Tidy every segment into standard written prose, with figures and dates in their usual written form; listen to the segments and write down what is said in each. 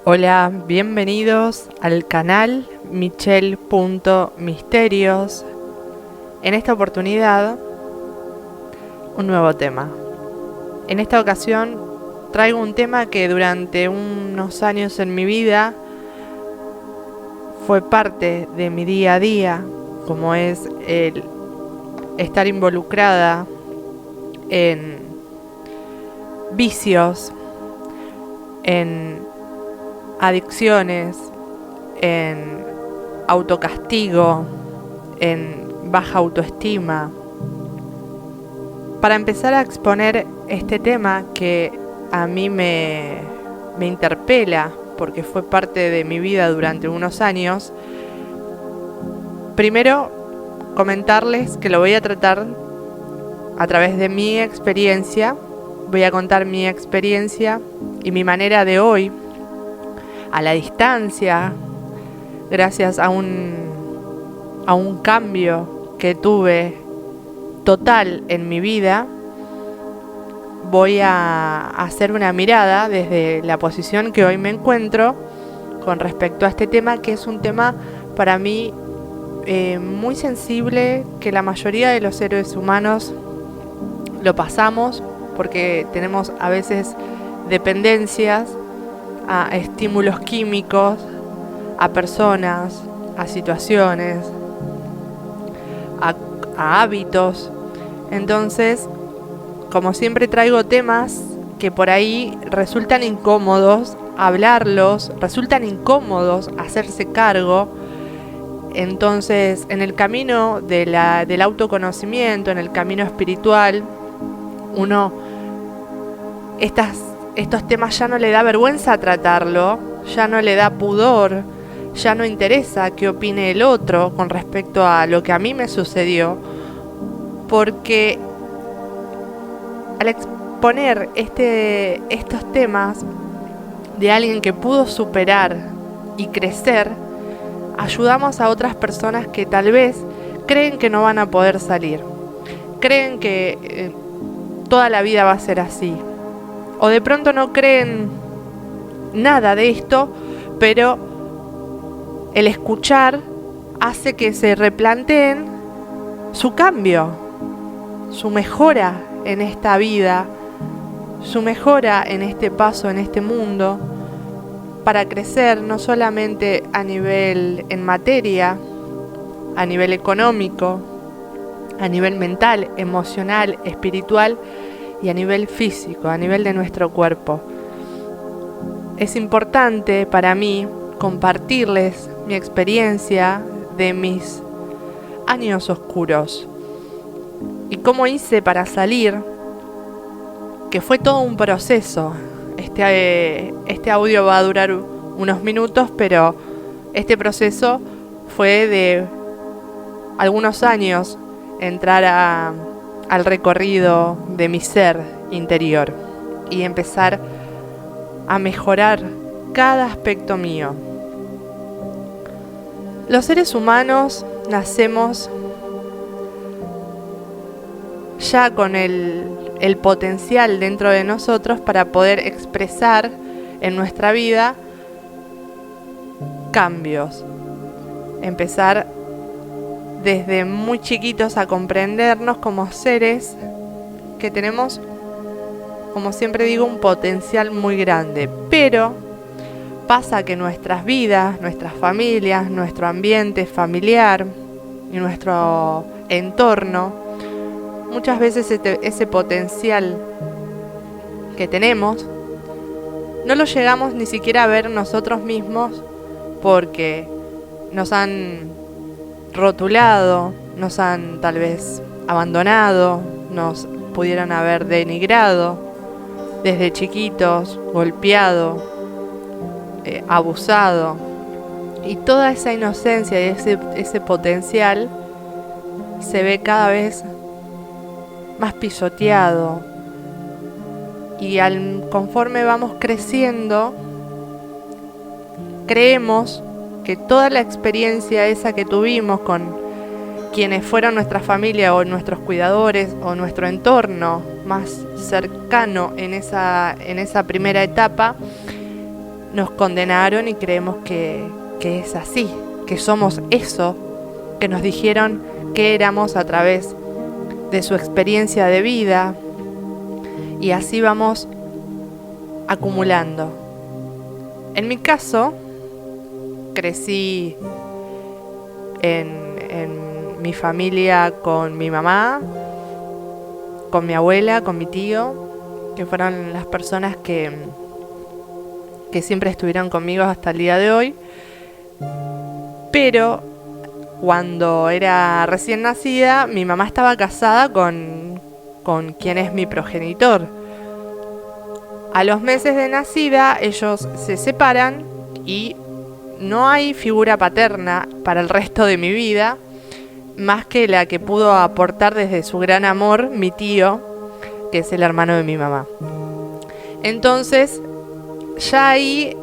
Hola, bienvenidos al canal Michelle.misterios. En esta oportunidad, un nuevo tema. En esta ocasión traigo un tema que durante unos años en mi vida fue parte de mi día a día, como es el estar involucrada en vicios, en adicciones, en autocastigo, en baja autoestima. Para empezar a exponer este tema que a mí me interpela, porque fue parte de mi vida durante unos años, primero comentarles que lo voy a tratar a través de mi experiencia. Voy a contar mi experiencia y mi manera de hoy, a la distancia, gracias a un cambio que tuve total en mi vida. Voy a hacer una mirada desde la posición que hoy me encuentro con respecto a este tema, que es un tema para mí muy sensible, que la mayoría de los seres humanos lo pasamos porque tenemos a veces dependencias a estímulos químicos, a personas, a situaciones, a hábitos. Entonces, como siempre, traigo temas que por ahí resultan incómodos hablarlos, resultan incómodos hacerse cargo. Entonces, en el camino del autoconocimiento, en el camino espiritual, uno estos temas ya no le da vergüenza tratarlo, ya no le da pudor, ya no interesa qué opine el otro con respecto a lo que a mí me sucedió, porque al exponer estos temas de alguien que pudo superar y crecer, ayudamos a otras personas que tal vez creen que no van a poder salir, creen que toda la vida va a ser así, o de pronto no creen nada de esto, pero el escuchar hace que se replanteen su cambio, su mejora en esta vida, su mejora en este paso, en este mundo, para crecer no solamente a nivel en materia, a nivel económico, a nivel mental, emocional, espiritual y a nivel físico, a nivel de nuestro cuerpo. Es importante para mí compartirles mi experiencia de mis años oscuros y cómo hice para salir, que fue todo un proceso. Este audio va a durar unos minutos, pero este proceso fue de algunos años entrar al recorrido de mi ser interior y empezar a mejorar cada aspecto mío. Los seres humanos nacemos ya con el potencial dentro de nosotros para poder expresar en nuestra vida cambios, empezar desde muy chiquitos a comprendernos como seres que tenemos, como siempre digo, un potencial muy grande. Pero pasa que nuestras vidas, nuestras familias, nuestro ambiente familiar y nuestro entorno, muchas veces ese potencial que tenemos no lo llegamos ni siquiera a ver nosotros mismos, porque nos han rotulado, nos han tal vez abandonado, nos pudieran haber denigrado desde chiquitos, golpeado, abusado, y toda esa inocencia y ese potencial se ve cada vez más pisoteado, y conforme vamos creciendo creemos que toda la experiencia esa que tuvimos con quienes fueron nuestra familia o nuestros cuidadores o nuestro entorno más cercano en esa primera etapa, nos condenaron y creemos que es así, que somos eso que nos dijeron que éramos a través de su experiencia de vida, y así vamos acumulando. En mi caso, crecí en mi familia con mi mamá, con mi abuela, con mi tío, que fueron las personas que siempre estuvieron conmigo hasta el día de hoy. Pero cuando era recién nacida, mi mamá estaba casada con quien es mi progenitor. A los meses de nacida, ellos se separan y no hay figura paterna para el resto de mi vida, más que la que pudo aportar desde su gran amor mi tío, que es el hermano de mi mamá. Entonces, ya ahí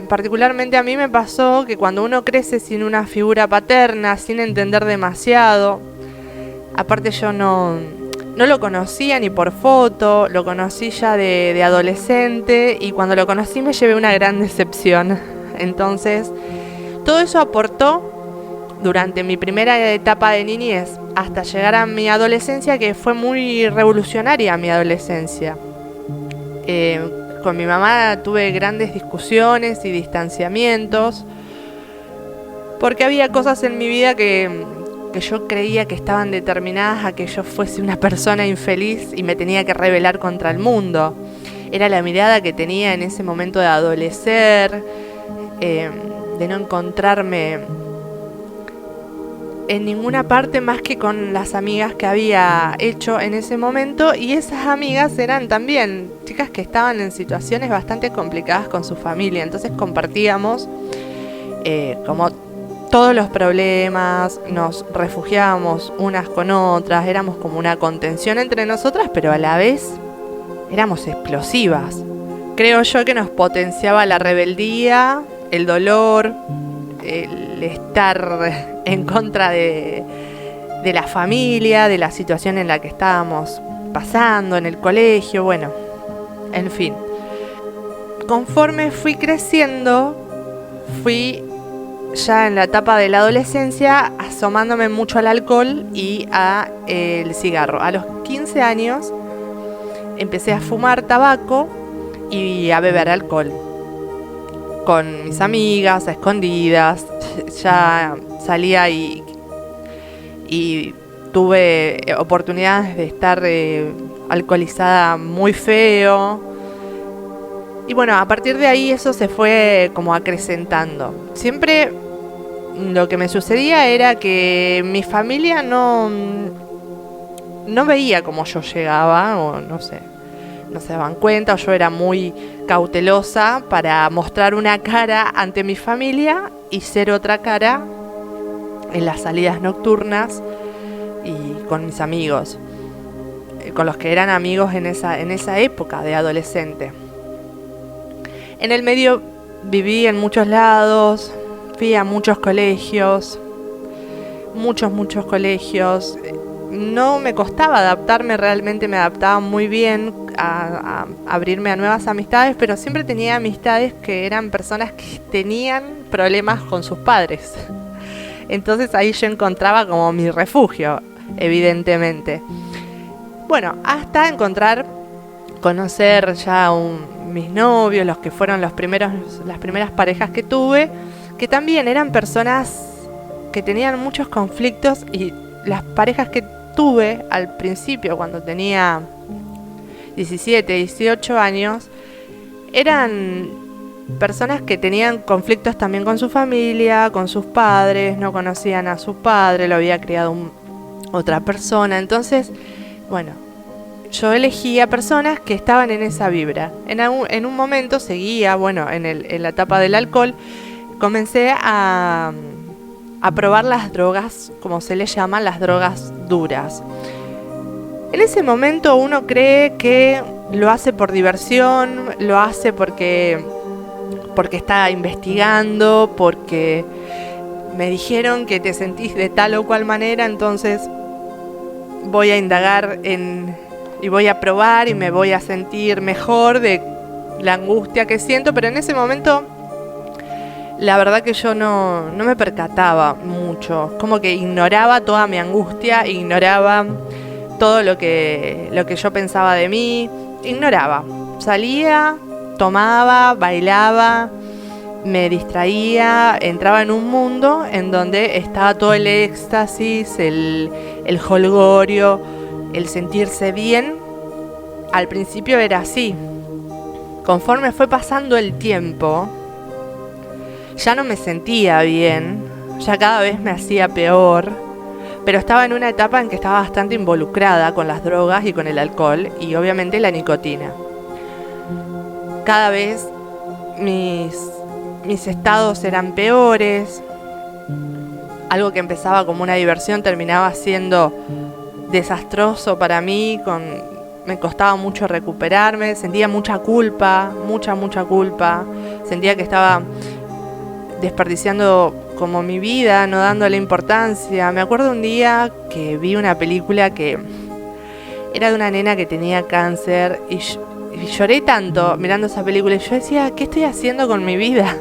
particularmente a mí me pasó que cuando uno crece sin una figura paterna, sin entender demasiado, aparte yo no lo conocía ni por foto, lo conocí ya de adolescente, y cuando lo conocí me llevé una gran decepción. Entonces, todo eso aportó durante mi primera etapa de niñez hasta llegar a mi adolescencia, que fue muy revolucionaria mi adolescencia. Con mi mamá tuve grandes discusiones y distanciamientos, porque había cosas en mi vida que yo creía que estaban determinadas a que yo fuese una persona infeliz y me tenía que rebelar contra el mundo. Era la mirada que tenía en ese momento de adolecer, de no encontrarme en ninguna parte más que con las amigas que había hecho en ese momento, y esas amigas eran también chicas que estaban en situaciones bastante complicadas con su familia, entonces compartíamos como todos los problemas, nos refugiábamos unas con otras, éramos como una contención entre nosotras, pero a la vez éramos explosivas. Creo yo que nos potenciaba la rebeldía, el dolor, el estar en contra de la familia, de la situación en la que estábamos pasando en el colegio, bueno, en fin. Conforme fui creciendo, fui ya en la etapa de la adolescencia asomándome mucho al alcohol y al cigarro. A los 15 años empecé a fumar tabaco y a beber alcohol con mis amigas, a escondidas. Ya salía y tuve oportunidades de estar alcoholizada muy feo. Y bueno, a partir de ahí eso se fue como acrecentando. Siempre lo que me sucedía era que mi familia no veía cómo yo llegaba, o no sé, no se daban cuenta, o yo era muy cautelosa para mostrar una cara ante mi familia y ser otra cara en las salidas nocturnas y con mis amigos, con los que eran amigos en esa época de adolescente. En el medio viví en muchos lados, fui a muchos colegios, muchos colegios. No me costaba adaptarme, realmente me adaptaba muy bien a abrirme a nuevas amistades, pero siempre tenía amistades que eran personas que tenían problemas con sus padres. Entonces ahí yo encontraba como mi refugio, evidentemente. Bueno, hasta conocer ya mis novios, los que fueron las primeras parejas que tuve, que también eran personas que tenían muchos conflictos, y las parejas que tuve al principio, cuando tenía 17, 18 años, eran personas que tenían conflictos también con su familia, con sus padres, no conocían a su padre, lo había criado otra persona. Entonces, bueno, yo elegía personas que estaban en esa vibra. En un momento seguía, en la etapa del alcohol, comencé a probar las drogas, como se les llama, las drogas duras. En ese momento uno cree que lo hace por diversión, lo hace porque está investigando, porque me dijeron que te sentís de tal o cual manera, entonces voy a indagar y voy a probar y me voy a sentir mejor de la angustia que siento, pero en ese momento la verdad que yo no me percataba mucho, como que ignoraba toda mi angustia, ignoraba todo lo que yo pensaba de mí, ignoraba, salía, tomaba, bailaba, me distraía, entraba en un mundo en donde estaba todo el éxtasis, el jolgorio, el sentirse bien. Al principio era así. Conforme fue pasando el tiempo, ya no me sentía bien, ya cada vez me hacía peor, pero estaba en una etapa en que estaba bastante involucrada con las drogas y con el alcohol y obviamente la nicotina. Cada vez mis estados eran peores, algo que empezaba como una diversión terminaba siendo desastroso para mí, me costaba mucho recuperarme, sentía mucha culpa, mucha culpa, sentía que estaba desperdiciando como mi vida, no dándole importancia. Me acuerdo un día que vi una película que era de una nena que tenía cáncer y lloré tanto mirando esa película y yo decía, ¿qué estoy haciendo con mi vida?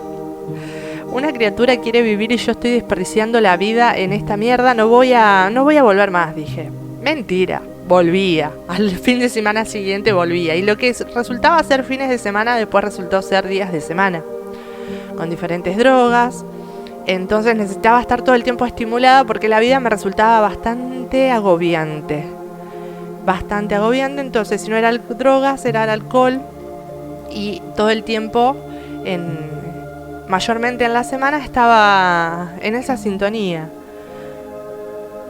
Una criatura quiere vivir y yo estoy desperdiciando la vida en esta mierda, no voy a volver más, dije. Mentira, volvía. Al fin de semana siguiente volvía. Y lo que resultaba ser fines de semana, después resultó ser días de semana. Con diferentes drogas. Entonces necesitaba estar todo el tiempo estimulada porque la vida me resultaba bastante agobiante. Entonces si no era drogas, era el alcohol. Y todo el tiempo, mayormente en la semana, estaba en esa sintonía.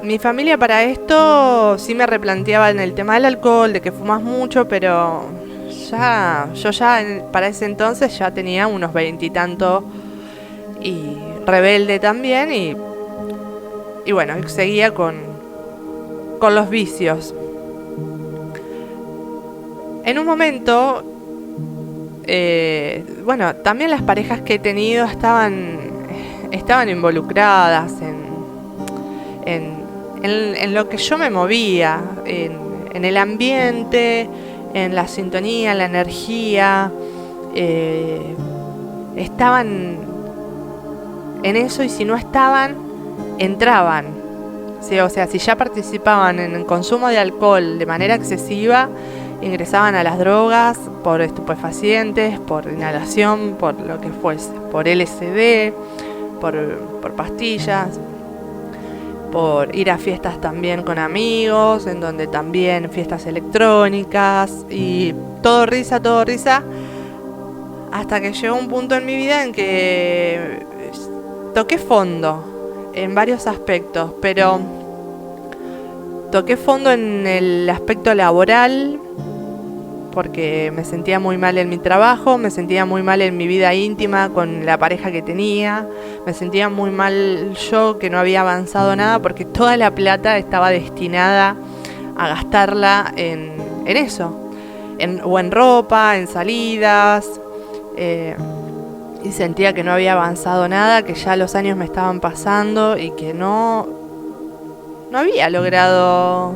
Mi familia para esto sí me replanteaba en el tema del alcohol, de que fumas mucho, pero yo para ese entonces ya tenía unos 20 y tanto y rebelde también y bueno, seguía con los vicios. En un momento, bueno, también las parejas que he tenido estaban involucradas en lo que yo me movía, en el ambiente, en la sintonía, en la energía, estaban en eso y si no estaban, entraban. Sí, o sea, si ya participaban en el consumo de alcohol de manera excesiva, ingresaban a las drogas por estupefacientes, por inhalación, por lo que fuese, por LSD, por pastillas, por ir a fiestas también con amigos, en donde también fiestas electrónicas y todo risa, hasta que llegó un punto en mi vida en que toqué fondo en varios aspectos, pero toqué fondo en el aspecto laboral, porque me sentía muy mal en mi trabajo, me sentía muy mal en mi vida íntima con la pareja que tenía, me sentía muy mal yo que no había avanzado nada porque toda la plata estaba destinada a gastarla en eso, o en ropa, en salidas, y sentía que no había avanzado nada, que ya los años me estaban pasando y que no había logrado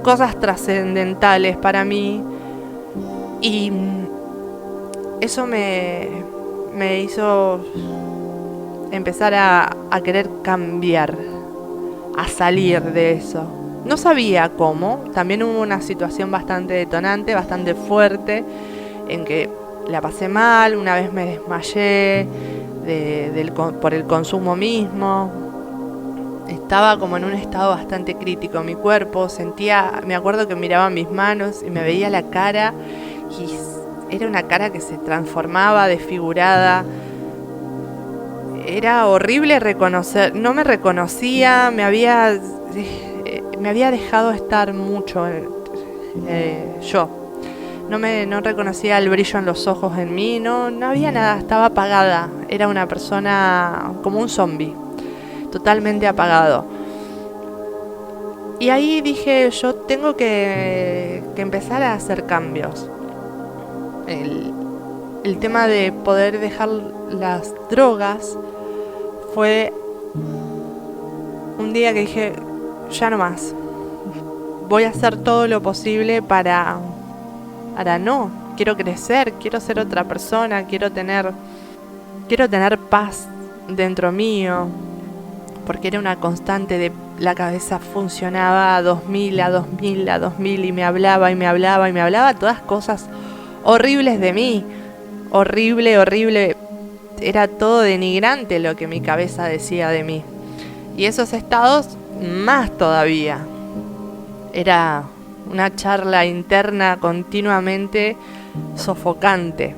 cosas trascendentales para mí. Y eso me hizo empezar a querer cambiar, a salir de eso. No sabía cómo, también hubo una situación bastante detonante, bastante fuerte, en que la pasé mal, una vez me desmayé por el consumo mismo. Estaba como en un estado bastante crítico mi cuerpo, me acuerdo que miraba mis manos y me veía la cara y era una cara que se transformaba, desfigurada. Era horrible reconocer, no me reconocía, me había dejado estar mucho yo. No reconocía el brillo en los ojos en mí, no había nada, estaba apagada. Era una persona como un zombie, totalmente apagado. Y ahí dije, yo tengo que empezar a hacer cambios. El tema de poder dejar las drogas fue un día que dije, ya no más. Voy a hacer todo lo posible para quiero crecer, quiero ser otra persona, quiero tener paz dentro mío, porque era una constante de la cabeza funcionaba a 2000, a 2000, a 2000 y me hablaba todas cosas horribles de mí, horrible, era todo denigrante lo que mi cabeza decía de mí. Y esos estados más todavía. Era una charla interna continuamente sofocante.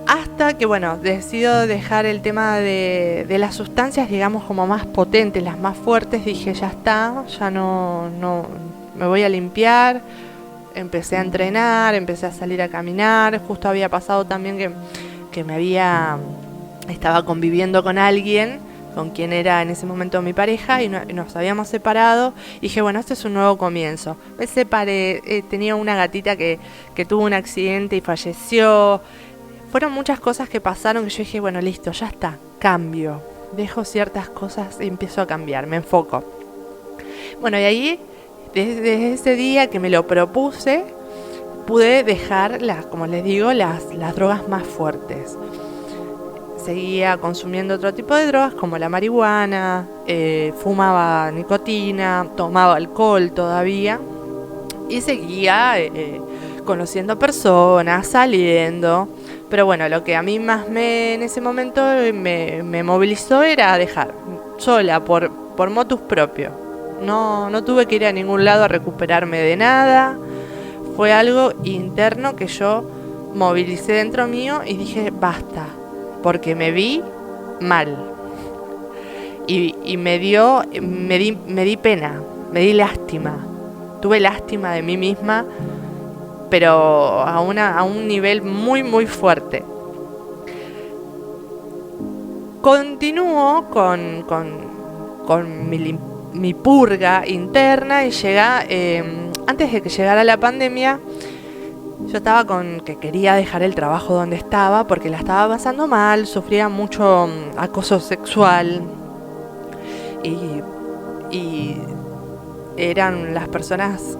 Hasta que, bueno, decido dejar el tema de las sustancias, digamos, como más potentes, las más fuertes. Dije, ya está, ya no me voy a limpiar. Empecé a entrenar, empecé a salir a caminar. Justo había pasado también que estaba conviviendo con alguien con quien era en ese momento mi pareja y nos habíamos separado. Y dije, bueno, este es un nuevo comienzo. Me separé, tenía una gatita que tuvo un accidente y falleció. Fueron muchas cosas que pasaron que yo dije, bueno, listo, ya está, cambio. Dejo ciertas cosas y empiezo a cambiar, me enfoco. Bueno, y ahí, desde ese día que me lo propuse, pude dejar, como les digo, las drogas más fuertes. Seguía consumiendo otro tipo de drogas como la marihuana, fumaba nicotina, tomaba alcohol todavía y seguía conociendo personas, saliendo. Pero bueno, lo que a mí más en ese momento me movilizó era dejar sola, por motus propio. No tuve que ir a ningún lado a recuperarme de nada. Fue algo interno que yo movilicé dentro mío y dije, basta. Porque me vi mal y me di pena, me di lástima, tuve lástima de mí misma, pero a un nivel muy muy fuerte. Continúo con mi purga interna y llega, antes de que llegara la pandemia, yo estaba que quería dejar el trabajo donde estaba porque la estaba pasando mal, sufría mucho acoso sexual y eran las personas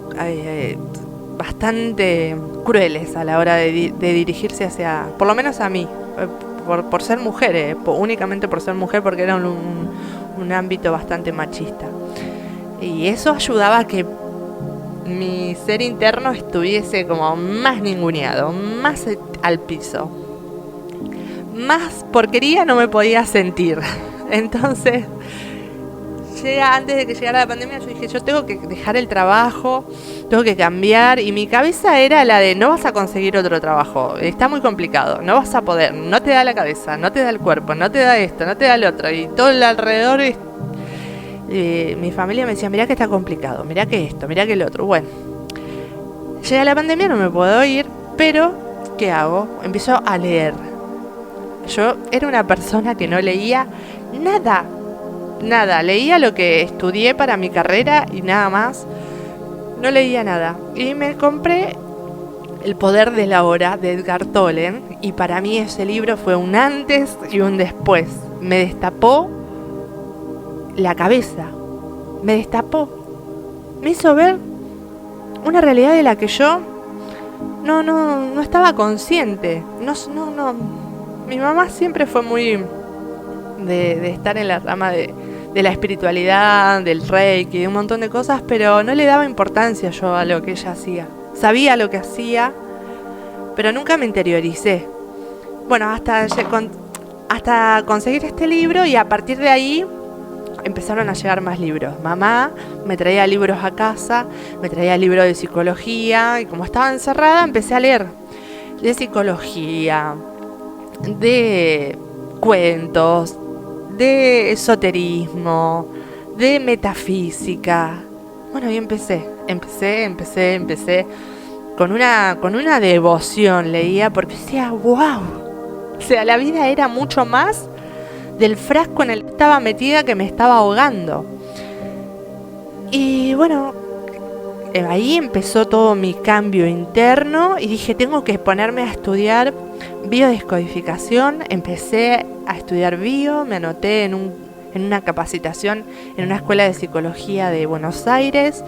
bastante crueles a la hora de dirigirse hacia, por lo menos a mí, por ser mujer, únicamente por ser mujer, porque era un ámbito bastante machista. Y eso ayudaba a que mi ser interno estuviese como más ninguneado, más al piso. Más porquería no me podía sentir. Entonces, antes de que llegara la pandemia, yo dije, yo tengo que dejar el trabajo, tengo que cambiar. Y mi cabeza era la de, no vas a conseguir otro trabajo, está muy complicado, no vas a poder, no te da la cabeza, no te da el cuerpo, no te da esto, no te da el otro. Y todo el alrededor mi familia me decía, mirá que está complicado, mirá que esto, mirá que el otro. Bueno, llega la pandemia, no me puedo ir, pero ¿qué hago? Empiezo a leer. Yo era una persona que no leía nada, leía lo que estudié para mi carrera y nada más, no leía nada. Y me compré El poder de la hora de Edgar Tolle, y para mí ese libro fue un antes y un después. Me destapó la cabeza, me destapó, me hizo ver una realidad de la que yo no estaba consciente. No. Mi mamá siempre fue muy de estar en la rama de la espiritualidad, del reiki, de un montón de cosas, pero no le daba importancia yo a lo que ella hacía. Sabía lo que hacía, pero nunca me interioricé. Bueno, hasta conseguir este libro, y a partir de ahí empezaron a llegar más libros. Mamá me traía libros a casa, me traía libros de psicología, y como estaba encerrada empecé a leer de psicología, de cuentos, de esoterismo, de metafísica. Bueno, y empecé con una devoción. Leía porque decía, wow, o sea, la vida era mucho más del frasco en el que estaba metida, que me estaba ahogando. Y bueno, ahí empezó todo mi cambio interno y dije, tengo que ponerme a estudiar biodescodificación. Empecé a estudiar me anoté en una capacitación en una escuela de psicología de Buenos Aires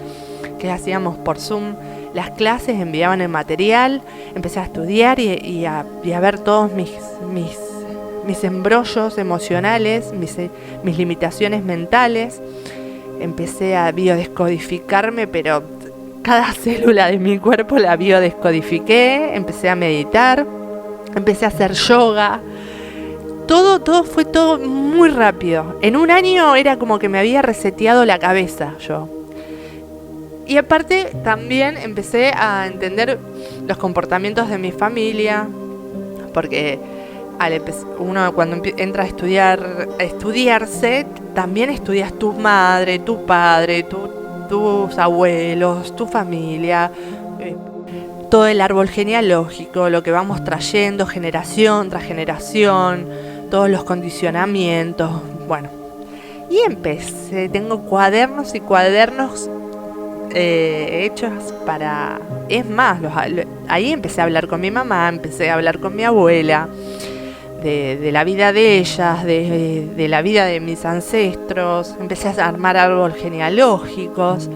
que hacíamos por Zoom las clases, enviaban el material, empecé a estudiar y a ver todos mis embrollos emocionales, mis limitaciones mentales. Empecé a biodescodificarme, pero cada célula de mi cuerpo la biodescodifiqué. Empecé a meditar, empecé a hacer yoga. Todo fue todo muy rápido. En un año era como que me había reseteado la cabeza yo. Y aparte también empecé a entender los comportamientos de mi familia, porque uno cuando entra a estudiarse, también estudias tu madre, tu padre, tus abuelos, tu familia, todo el árbol genealógico, lo que vamos trayendo generación tras generación, todos los condicionamientos, bueno. Y empecé, tengo cuadernos y cuadernos hechos para... Es más, ahí empecé a hablar con mi mamá, empecé a hablar con mi abuela, de la vida de ellas, de la vida de mis ancestros, empecé a armar árboles genealógicos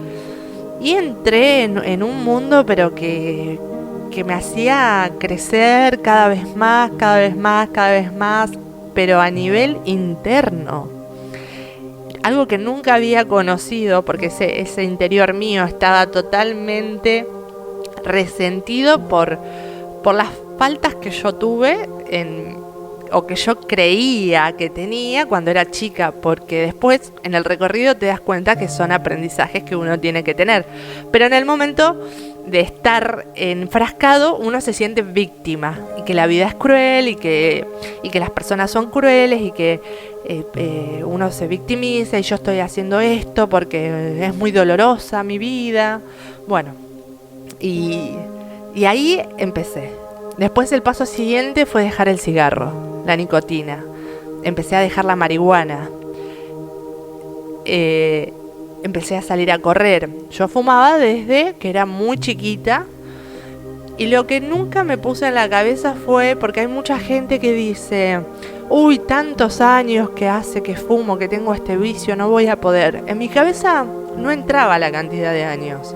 y entré en un mundo pero que me hacía crecer cada vez más, pero a nivel interno. Algo que nunca había conocido, porque ese interior mío estaba totalmente resentido por las faltas que yo tuve o que yo creía que tenía cuando era chica, porque después en el recorrido te das cuenta que son aprendizajes que uno tiene que tener. Pero en el momento de estar enfrascado, uno se siente víctima, y que la vida es cruel, y que las personas son crueles, y que uno se victimiza, y yo estoy haciendo esto porque es muy dolorosa mi vida. Bueno, y ahí empecé. Después el paso siguiente fue dejar el cigarro, la nicotina. Empecé a dejar la marihuana. Empecé a salir a correr. Yo fumaba desde que era muy chiquita. Y lo que nunca me puse en la cabeza fue, porque hay mucha gente que dice: uy, tantos años que hace que fumo, que tengo este vicio, no voy a poder. En mi cabeza no entraba la cantidad de años.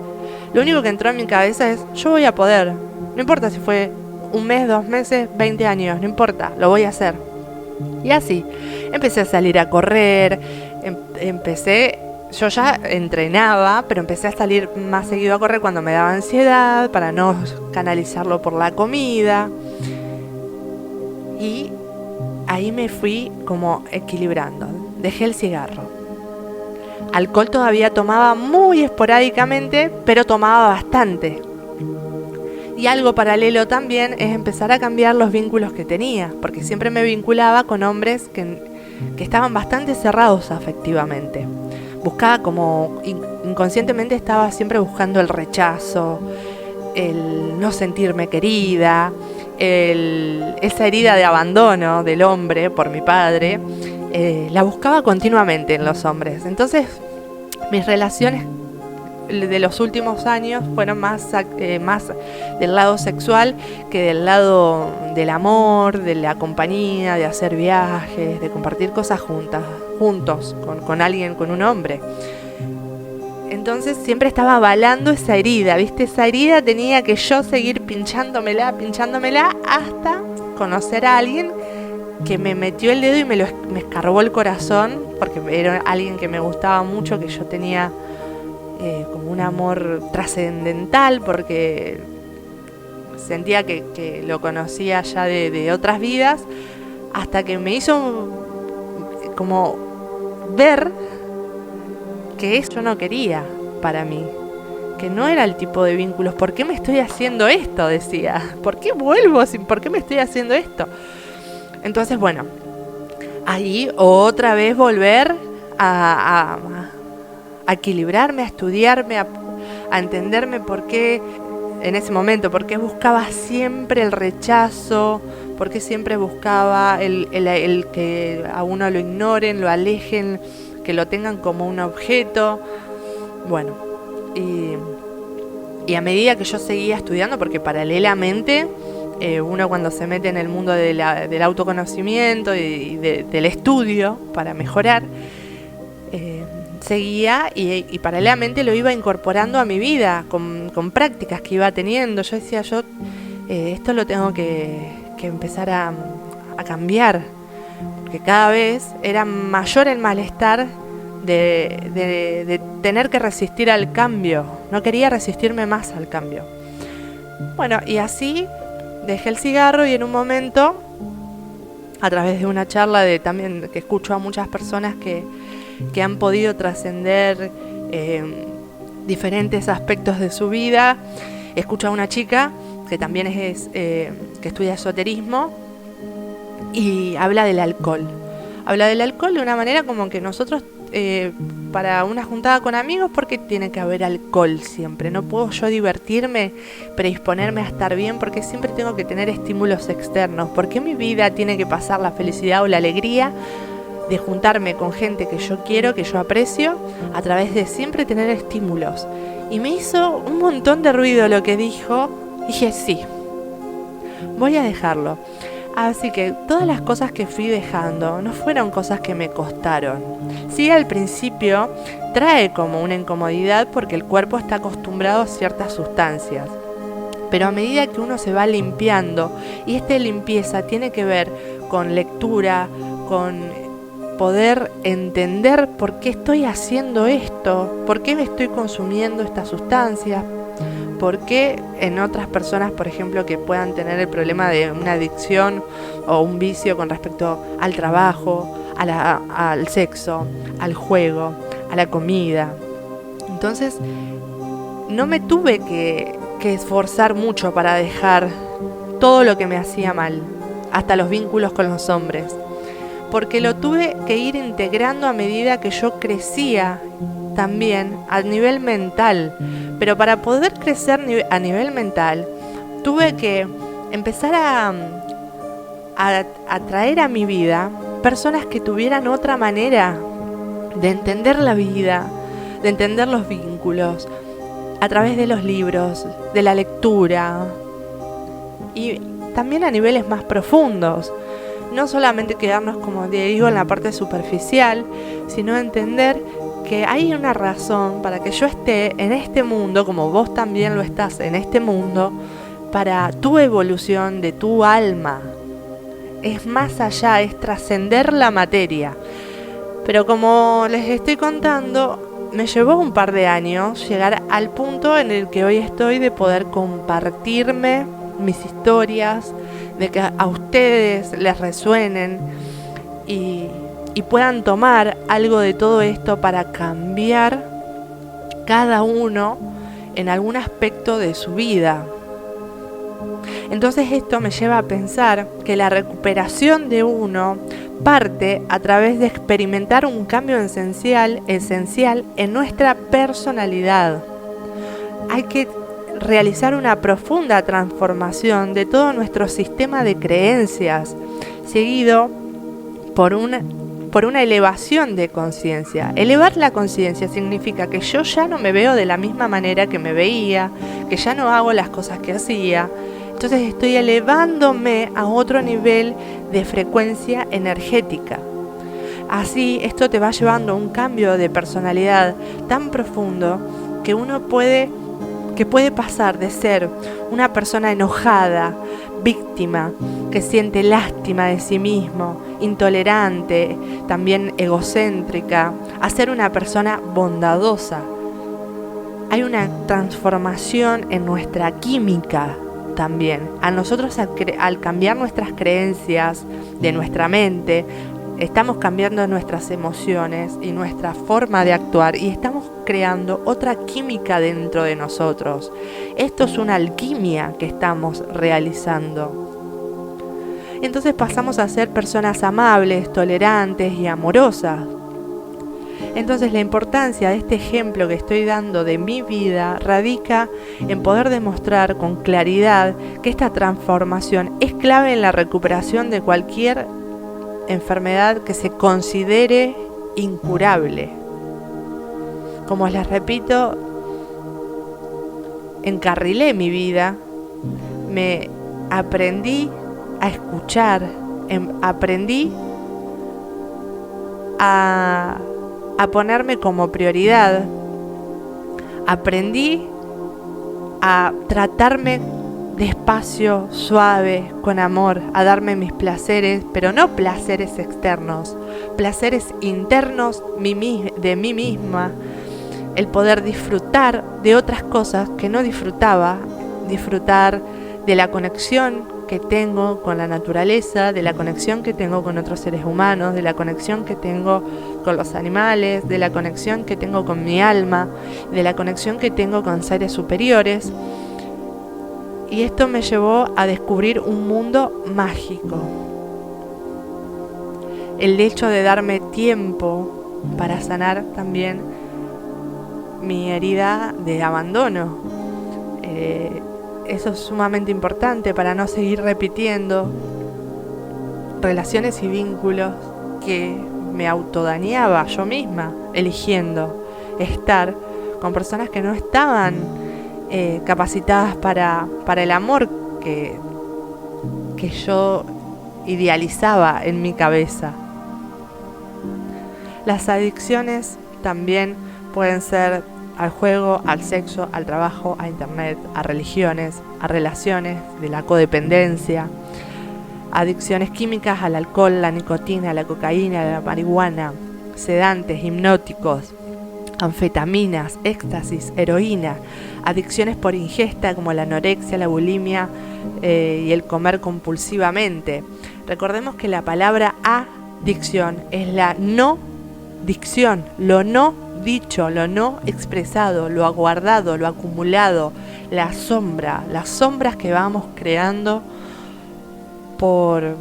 Lo único que entró en mi cabeza es: yo voy a poder. No importa si fue un mes, 2 meses, 20 años, no importa, lo voy a hacer. Y así, empecé a salir a correr, yo ya entrenaba, pero empecé a salir más seguido a correr cuando me daba ansiedad, para no canalizarlo por la comida. Y ahí me fui como equilibrando. Dejé el cigarro. Alcohol todavía tomaba muy esporádicamente, pero tomaba bastante. Y algo paralelo también es empezar a cambiar los vínculos que tenía, porque siempre me vinculaba con hombres que estaban bastante cerrados afectivamente. Buscaba como, inconscientemente estaba siempre buscando el rechazo, el no sentirme querida, esa herida de abandono del hombre por mi padre, la buscaba continuamente en los hombres. Entonces mis relaciones de los últimos años fueron más del lado sexual que del lado del amor, de la compañía, de hacer viajes, de compartir cosas juntos con alguien, con un hombre. Entonces siempre estaba avalando esa herida, ¿viste? Esa herida tenía que yo seguir pinchándomela hasta conocer a alguien que me metió el dedo y me escarbó el corazón, porque era alguien que me gustaba mucho, que yo tenía como un amor trascendental, porque sentía que lo conocía ya de otras vidas, hasta que me hizo como ver que eso yo no quería para mí, que no era el tipo de vínculos. ¿Por qué me estoy haciendo esto? Decía. ¿Por qué vuelvo? ¿Por qué me estoy haciendo esto? Entonces, bueno, ahí otra vez volver a equilibrarme, a estudiarme, a entenderme por qué en ese momento, por qué buscaba siempre el rechazo, por qué siempre buscaba el que a uno lo ignoren, lo alejen, que lo tengan como un objeto. Bueno, y a medida que yo seguía estudiando, porque paralelamente uno cuando se mete en el mundo del autoconocimiento y del estudio para mejorar, seguía y paralelamente lo iba incorporando a mi vida con prácticas que iba teniendo. Yo decía, esto lo tengo que empezar a cambiar, porque cada vez era mayor el malestar de tener que resistir al cambio. No quería resistirme más al cambio. Bueno, y así dejé el cigarro, y en un momento, a través de una charla también que escucho a muchas personas que han podido trascender diferentes aspectos de su vida, escucho a una chica que también que estudia esoterismo, y habla del alcohol. Habla del alcohol de una manera como que nosotros, para una juntada con amigos, porque tiene que haber alcohol siempre. No puedo yo divertirme, predisponerme a estar bien, porque siempre tengo que tener estímulos externos. ¿Por qué mi vida tiene que pasar la felicidad o la alegría de juntarme con gente que yo quiero, que yo aprecio, a través de siempre tener estímulos? Y me hizo un montón de ruido lo que dijo. Dije, sí, voy a dejarlo. Así que todas las cosas que fui dejando no fueron cosas que me costaron. Sí, al principio trae como una incomodidad porque el cuerpo está acostumbrado a ciertas sustancias. Pero a medida que uno se va limpiando, y esta limpieza tiene que ver con lectura, con poder entender por qué estoy haciendo esto, por qué me estoy consumiendo estas sustancias, por qué en otras personas, por ejemplo, que puedan tener el problema de una adicción o un vicio con respecto al trabajo, al sexo, al juego, a la comida. Entonces, no me tuve que esforzar mucho para dejar todo lo que me hacía mal, hasta los vínculos con los hombres, porque lo tuve que ir integrando a medida que yo crecía también a nivel mental. Pero para poder crecer a nivel mental, tuve que empezar a traer a mi vida personas que tuvieran otra manera de entender la vida, de entender los vínculos, a través de los libros, de la lectura, y también a niveles más profundos. No solamente quedarnos, como digo, en la parte superficial, sino entender que hay una razón para que yo esté en este mundo, como vos también lo estás en este mundo, para tu evolución de tu alma. Es más allá, es trascender la materia. Pero como les estoy contando, me llevó un par de años llegar al punto en el que hoy estoy, de poder compartirme mis historias, de que a ustedes les resuenen y puedan tomar algo de todo esto para cambiar cada uno en algún aspecto de su vida. Entonces esto me lleva a pensar que la recuperación de uno parte a través de experimentar un cambio esencial en nuestra personalidad. Hay que realizar una profunda transformación de todo nuestro sistema de creencias, seguido por una elevación de conciencia. Elevar la conciencia significa que yo ya no me veo de la misma manera que me veía, que ya no hago las cosas que hacía. Entonces estoy elevándome a otro nivel de frecuencia energética. Así, esto te va llevando a un cambio de personalidad tan profundo que uno puede pasar de ser una persona enojada, víctima, que siente lástima de sí mismo, intolerante, también egocéntrica, a ser una persona bondadosa. Hay una transformación en nuestra química también. A nosotros al cambiar nuestras creencias de nuestra mente, estamos cambiando nuestras emociones y nuestra forma de actuar, y estamos creando otra química dentro de nosotros. Esto es una alquimia que estamos realizando. Entonces pasamos a ser personas amables, tolerantes y amorosas. Entonces la importancia de este ejemplo que estoy dando de mi vida radica en poder demostrar con claridad que esta transformación es clave en la recuperación de cualquier enfermedad que se considere incurable. Como les repito, encarrilé mi vida, me aprendí a escuchar, aprendí a a ponerme como prioridad. Aprendí a tratarme despacio, suave, con amor, a darme mis placeres, pero no placeres externos, placeres internos de mí misma, el poder disfrutar de otras cosas que no disfrutaba, disfrutar de la conexión que tengo con la naturaleza, de la conexión que tengo con otros seres humanos, de la conexión que tengo con los animales, de la conexión que tengo con mi alma, de la conexión que tengo con seres superiores. Y esto me llevó a descubrir un mundo mágico. El hecho de darme tiempo para sanar también mi herida de abandono. Eso es sumamente importante para no seguir repitiendo relaciones y vínculos que me autodañaba yo misma, eligiendo estar con personas que no estaban capacitadas para el amor que yo idealizaba en mi cabeza. Las adicciones también pueden ser al juego, al sexo, al trabajo, a internet, a religiones, a relaciones, de la codependencia, adicciones químicas al alcohol, la nicotina, la cocaína, la marihuana, sedantes, hipnóticos, anfetaminas, éxtasis, heroína, adicciones por ingesta como la anorexia, la bulimia y el comer compulsivamente. Recordemos que la palabra adicción es la no dicción, lo no dicho, lo no expresado, lo aguardado, lo acumulado, las sombras que vamos creando por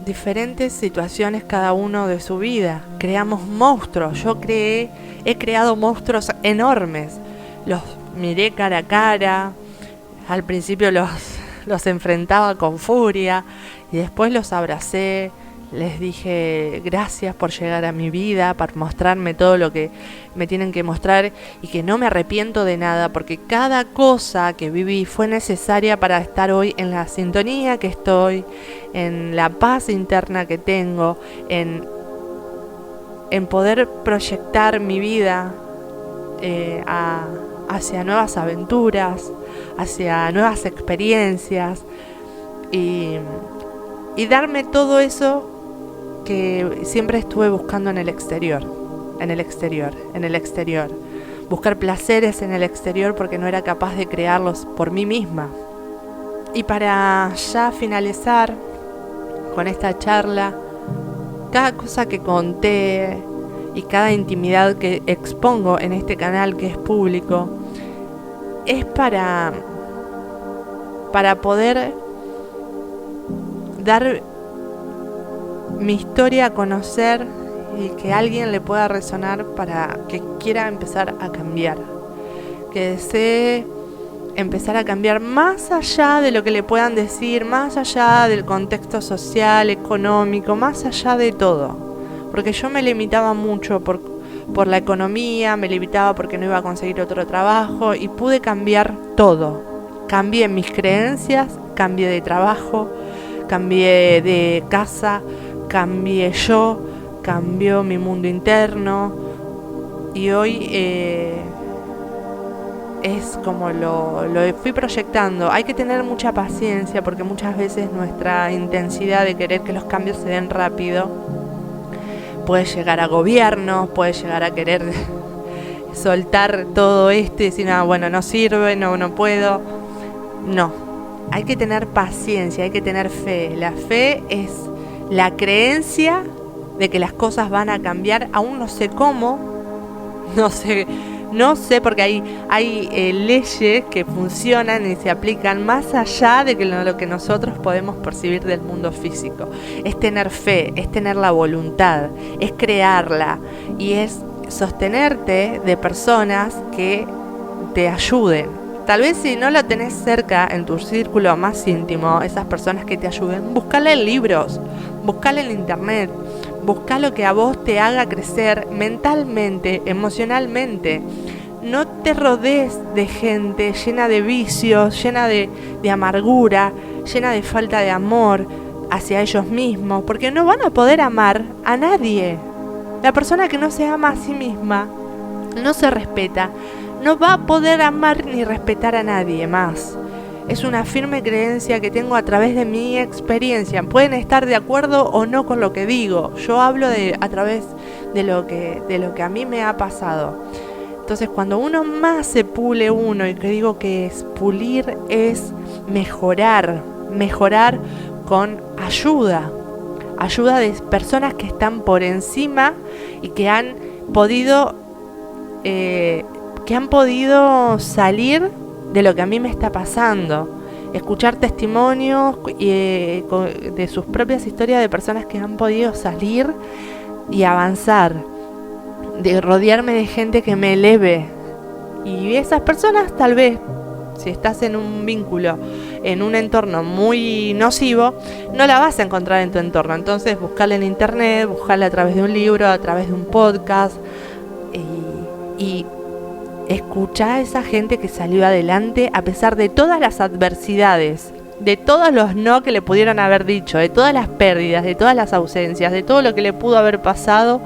diferentes situaciones cada uno de su vida. Creamos monstruos. He creado monstruos enormes. Los miré cara a cara. Al principio los enfrentaba con furia y después los abracé. Les dije gracias por llegar a mi vida, por mostrarme todo lo que me tienen que mostrar y que no me arrepiento de nada, porque cada cosa que viví fue necesaria para estar hoy en la sintonía que estoy, en la paz interna que tengo, en poder proyectar mi vida hacia nuevas aventuras, hacia nuevas experiencias y darme todo eso que siempre estuve buscando en el exterior. Buscar placeres en el exterior porque no era capaz de crearlos por mí misma. Y para ya finalizar con esta charla, cada cosa que conté y cada intimidad que expongo en este canal que es público es para poder dar mi historia a conocer y que a alguien le pueda resonar para que quiera empezar a cambiar, que desee empezar a cambiar más allá de lo que le puedan decir, más allá del contexto social, económico, más allá de todo, porque yo me limitaba mucho por la economía, me limitaba porque no iba a conseguir otro trabajo y pude cambiar todo. Cambié mis creencias, cambié de trabajo, cambié de casa, cambié yo, cambió mi mundo interno y hoy es como lo fui proyectando. Hay que tener mucha paciencia porque muchas veces nuestra intensidad de querer que los cambios se den rápido puede llegar a gobiernos, puede llegar a querer soltar todo esto y decir, bueno, no sirve, no puedo. No, hay que tener paciencia, hay que tener fe. La fe es la creencia de que las cosas van a cambiar, aún no sé cómo, no sé porque hay leyes que funcionan y se aplican más allá de lo que nosotros podemos percibir del mundo físico. Es tener fe, es tener la voluntad, es crearla y es sostenerte de personas que te ayuden. Tal vez si no lo tenés cerca en tu círculo más íntimo, esas personas que te ayuden, buscale en libros, buscale en internet, busca lo que a vos te haga crecer mentalmente, emocionalmente. No te rodees de gente llena de vicios, llena de amargura, llena de falta de amor hacia ellos mismos, porque no van a poder amar a nadie. La persona que no se ama a sí misma, no se respeta, no va a poder amar ni respetar a nadie más. Es una firme creencia que tengo a través de mi experiencia. Pueden estar de acuerdo o no con lo que digo. Yo hablo a través de lo que a mí me ha pasado. Entonces, cuando uno más se pule uno, y que digo que es pulir, es mejorar con ayuda de personas que están por encima y que han podido salir de lo que a mí me está pasando. Escuchar testimonios de sus propias historias de personas que han podido salir y avanzar, de rodearme de gente que me eleve. Y esas personas, tal vez, si estás en un vínculo, en un entorno muy nocivo, no la vas a encontrar en tu entorno. Entonces, buscarla en internet, buscarla a través de un libro, a través de un podcast, y escuchar a esa gente que salió adelante a pesar de todas las adversidades, de todos los no que le pudieron haber dicho, de todas las pérdidas, de todas las ausencias, de todo lo que le pudo haber pasado.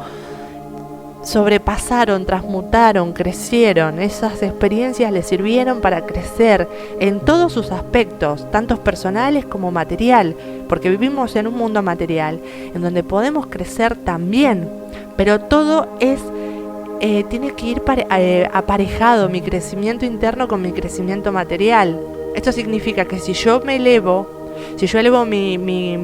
Sobrepasaron, transmutaron, crecieron. Esas experiencias les sirvieron para crecer en todos sus aspectos, tanto personales como material, porque vivimos en un mundo material en donde podemos crecer también, pero todo tiene que ir aparejado, mi crecimiento interno con mi crecimiento material. Esto significa que si yo elevo mi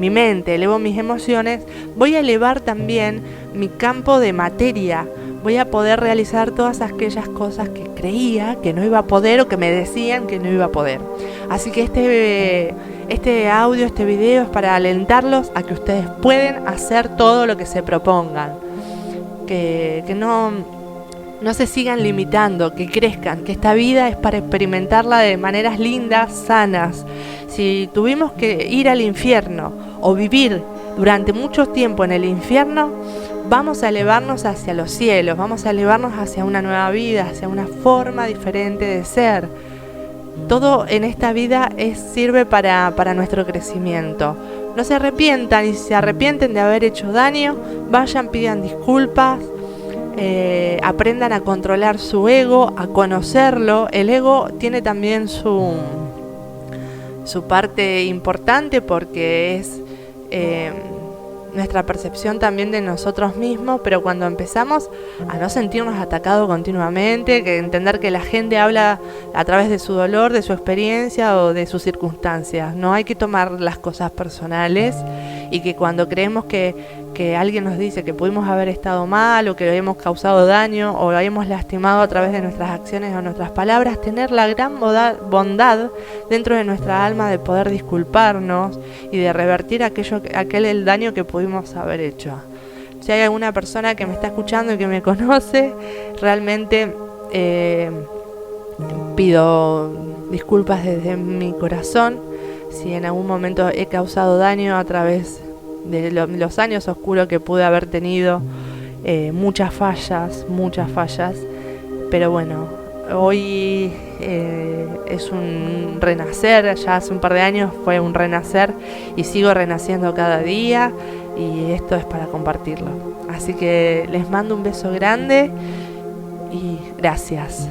mente, elevo mis emociones, voy a elevar también mi campo de materia. Voy a poder realizar todas aquellas cosas que creía que no iba a poder o que me decían que no iba a poder. Así que este audio, este video es para alentarlos a que ustedes pueden hacer todo lo que se propongan. Que no se sigan limitando, que crezcan, que esta vida es para experimentarla de maneras lindas, sanas. Si tuvimos que ir al infierno o vivir durante mucho tiempo en el infierno, vamos a elevarnos hacia los cielos, vamos a elevarnos hacia una nueva vida, hacia una forma diferente de ser. Todo en esta vida sirve para nuestro crecimiento. No se arrepientan, y si se arrepienten de haber hecho daño, vayan, pidan disculpas. Aprendan a controlar su ego, a conocerlo. El ego tiene también su parte importante, porque es nuestra percepción también de nosotros mismos, pero cuando empezamos a no sentirnos atacados continuamente, que entender que la gente habla a través de su dolor, de su experiencia o de sus circunstancias, no hay que tomar las cosas personales, y que cuando creemos que alguien nos dice que pudimos haber estado mal o que hemos causado daño o lo hemos lastimado a través de nuestras acciones o nuestras palabras, tener la gran bondad dentro de nuestra alma de poder disculparnos y de revertir el daño que pudimos haber hecho. Si hay alguna persona que me está escuchando y que me conoce, realmente pido disculpas desde mi corazón si en algún momento he causado daño a través de los años oscuros que pude haber tenido, muchas fallas, pero bueno, hoy es un renacer. Ya hace un par de años fue un renacer y sigo renaciendo cada día, y esto es para compartirlo. Así que les mando un beso grande y gracias.